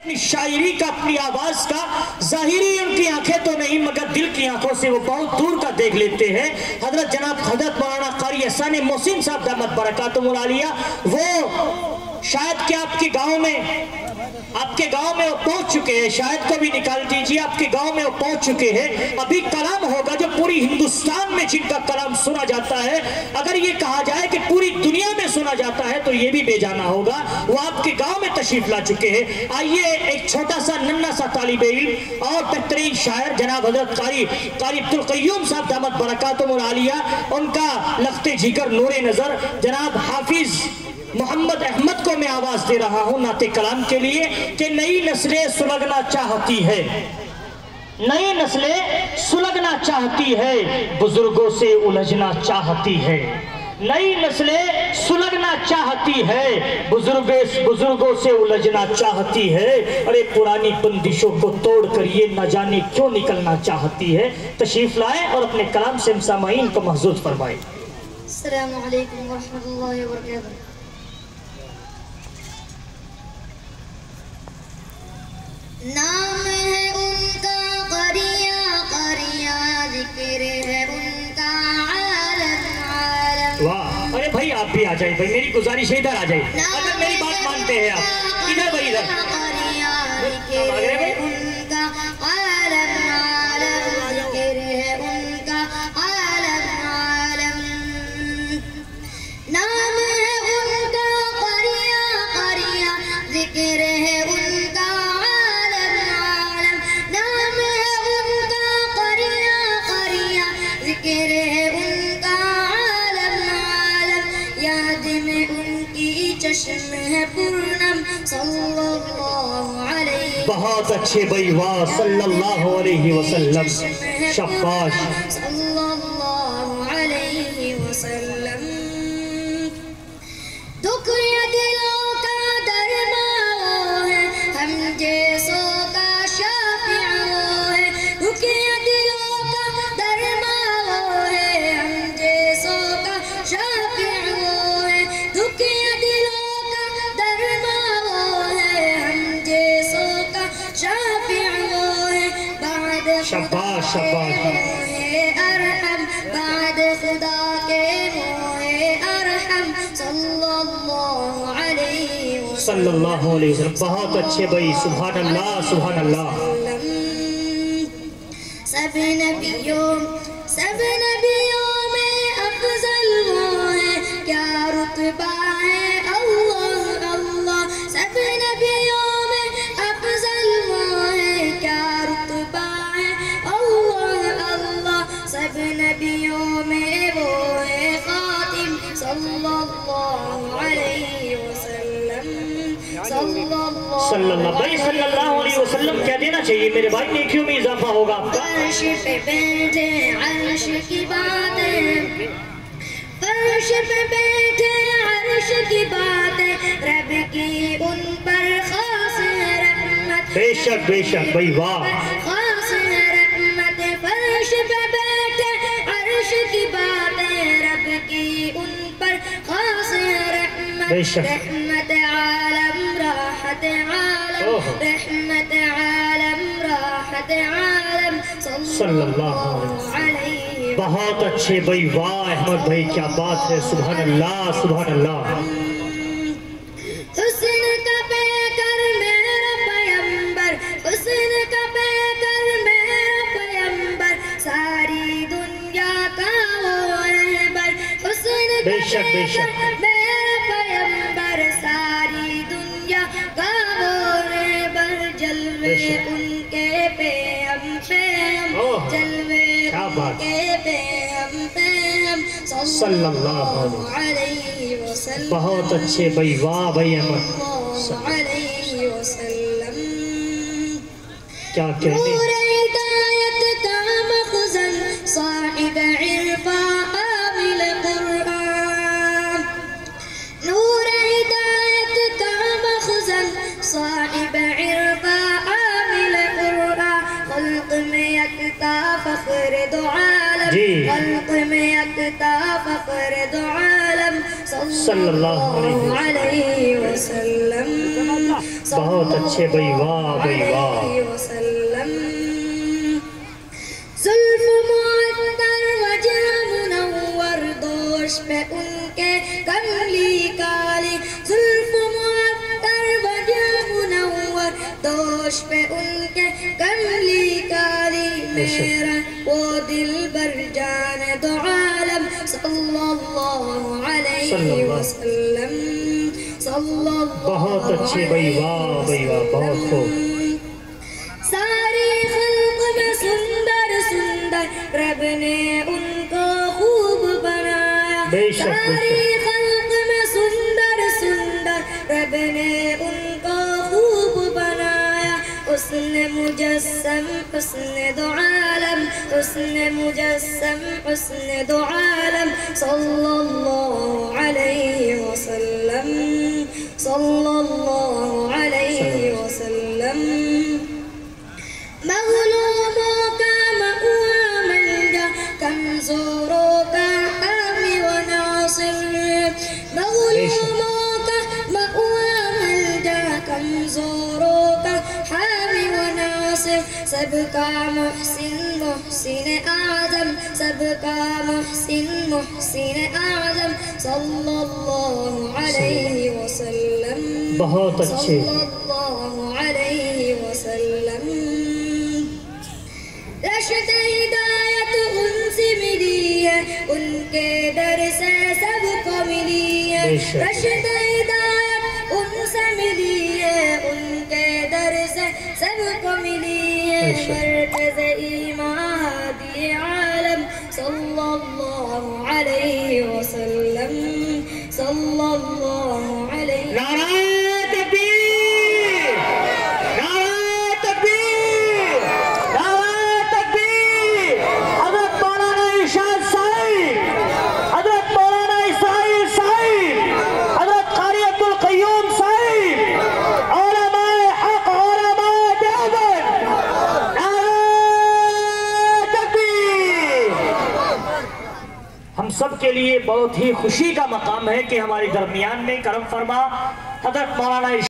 اپنی شاعری کا، اپنی آواز کا ظاہری ان کی آنکھیں تو نہیں مگر دل کی آنکھوں سے وہ بہت دور کا دیکھ لیتے ہیں۔ حضرت مولانا قاری احسان محسن صاحب دامت برکاتہم العالیہ، وہ شاید کہ آپ کے گاؤں میں وہ پہنچ چکے ہیں، شاید کو بھی نکال دیجئے، آپ کے گاؤں میں وہ پہنچ چکے ہیں۔ ابھی کلام ہوگا جو پوری ہندوستان میں جن کا کلام سنا جاتا ہے، اگر یہ کہا جائے کہ پوری دنیا میں سنا جاتا ہے تو یہ بھی بے جانا ہوگا۔ وہ آپ کے گاؤں میں تشریف لا چکے ہیں۔ آئیے ایک چھوٹا سا ننھا سا طالب علم اور بہترین شاعر جناب حضرت قاری عبدالقیوم صاحب دامت برکاتہم العالیہ، ان کا لخت جگر نور نظر جناب حافظ محمد احمد کو میں آواز دے رہا ہوں نعت کلام کے لیے کہ نئی نسلیں سلگنا چاہتی ہے، نئی نسلیں سلگنا چاہتی ہے، بزرگوں سے الجھنا چاہتی ہے، نئی نسلیں سلگنا چاہتی ہے، بزرگوں سے الجھنا چاہتی ہے، ارے پرانی بندشوں کو توڑ کر یہ نہ جانے کیوں نکلنا چاہتی ہے۔ تشریف لائیں اور اپنے کلام سے سامعین کو محظوظ فرمائیں۔ السلام علیکم ورحمۃ اللہ وبرکاتہ۔ نام ہے ان کا قریہ قریہ، ذکر ہے ان کا عالم عالم۔ واہ، ارے بھائی آپ بھی آ جائیں، بھائی میری گزارش ہے ادھر آ جائیں، اگر میری بات مانتے ہیں آپ ادھر بھائی ادھر۔ ذکر ہے ان کا عالم عالم، ذکر ہے ان کا عالم عالم۔ نام ہے ان کا قریہ قریہ، ذکر ہے ان کا عالم عالم۔ نام ہے ان کا قریہ قریہ، ذکر ہے ان کا عالم عالم۔ یاد میں ان کی چشم ہے پورنم، صلی اللہ علیہ۔ بہت اچھے بھائی، واہ صلی اللہ علیہ وسلم، شاباش۔ صلی اللہ علیہ وسلم۔ دکھ یا دلوں کا درما وہ ہے، ہم جیسوں کا شافع وہ ہے۔ دکھ یا دلوں کا درما وہ ہے، ہم جیسوں کا شافع وہ ہے۔ دکھ یا دلوں کا درما وہ ہے، ہم جیسوں کا شافع وہ ہے۔ بعد شاباش شاباش۔ ارحم، بعد خدا کے موئے ارحم، صلی اللہ علیہ وسلم۔ صلی اللہ علیہ وسلم، بہت اچھے بھائی، سبحان اللہ سبحان اللہ۔ سب نبیوں میں افضل وہ ہے، کیا رتبہ ہے اللہ اللہ۔ سب نبیوں میں افضل وہ ہے، کیا رتبہ ہے اللہ اللہ۔ سب نبیوں میں وہ ہے خاتم، صلی اللہ علیہ وسلم، صلی اللہ بھائی صلی اللہ علیہ وسلم کیا دینا چاہیے میرے بھائی، نیکیوں میں اضافہ ہوگا آپ کا۔ فرش پہ بیٹھے عرش کی باتیں، فرش پہ بیٹھے عرش کی باتیں، رب کی ان پر خاص رحمت۔ بے شک بے شک بھائی، واہ۔ خاص رحمت، فرش پہ بیٹھے عرش کی باتیں، رب کی ان پر خاص رحمت۔ بے شک۔ رحمت عالم راحت عالم، رحمت عالم راحت عالم، صلی اللہ علیہ وسلم۔ بہت اچھے بھائی، واہ احمد بھائی کیا بات ہے، سبحان اللہ سبحان اللہ۔ حسن کا پیکر میرا پیمبر، حسن کا پیکر میرا پیمبر، ساری دنیا کا وہ رہبر۔ حسن کا بے شک بے شک۔ پیکر میرا پیمبر، ساری دنیا کا وہ رہبر۔ جلوے ان کے پہ ہم جلوے ان کے پہ ہم صلی اللہ علیہ وسلم۔ بہت اچھے بھائی، واہ بھائی احمد، صلی اللہ علیہ وسلم۔ کیا کہنے۔ نور ہدایت کا مخزن، صاحب عرفان عامل قرآن۔ نور ہدایت کا مخزن، صاحب عرفان عامل قرآن۔ خلق میں یکتا فخر دو عالم، خلق میں یکتا فخر دو عالم، صلی اللہ علیہ وسلم بہت اچھے بھائی، واہ بھائی واہ. زلف معطر وجہ منور دوش پہ ان کے کملی کالی، زلف معطر وجہ منور دوش پہ ان کے کملی کالی، میرا وہ دل بر جان دو عالم صلی اللہ علیہ وسلم، صلی اللہ. بہت اچھے بھائی، واہ بھائی واہ، بہت خوب. ساری خلق میں سندر سندر رب نے ان کو خوب بنایا، بے شک، بے شک. ساری خلق میں سندر سندر رب نے ان کو خوب بنایا، حسن مجسم حسن دو عالم، حسن مجسم حسن دو عالم صلی اللہ علیہ وسلم، صلی اللہ علیہ وسلم. مغلوبوں کا مأوى ملجا، کمزوروں کا حامی و ناصر، مغلوبوں کا مأوى ملجا، کمزوروں کا حامی و ناصر، سب کا محسن محسن اعظم، سب کا محسن محسن اعظم صلی اللہ علیہ وسلم، بہت اچھے. صلی اللہ علیہ وسلم. رشد ہدایت ان سے ملی ہے، ان کے در سے سب کو ملی ہے، رشد ہدایت ان سے ملی ہے، ان کے در سے سب کو ملی ہے، مرکز ایمان ہادی عالم صلی اللہ علیہ وسلم، صلی اللہ علیہ. نعرہ تکبیر، نعرہ تکبیر، نعرہ تکبیر. حضرت مولانا ارشاد صاحب، حضرت مولانا اسماعیل صاحب، حضرت قاری عبدالقیوم صاحب، علماء حق، علماء دیوبند، نعرہ تکبیر. ہم سب کے لیے بہت ہی خوشی کا مقام ہے کہ ہمارے درمیان میں کرم فرما حضرت مولانا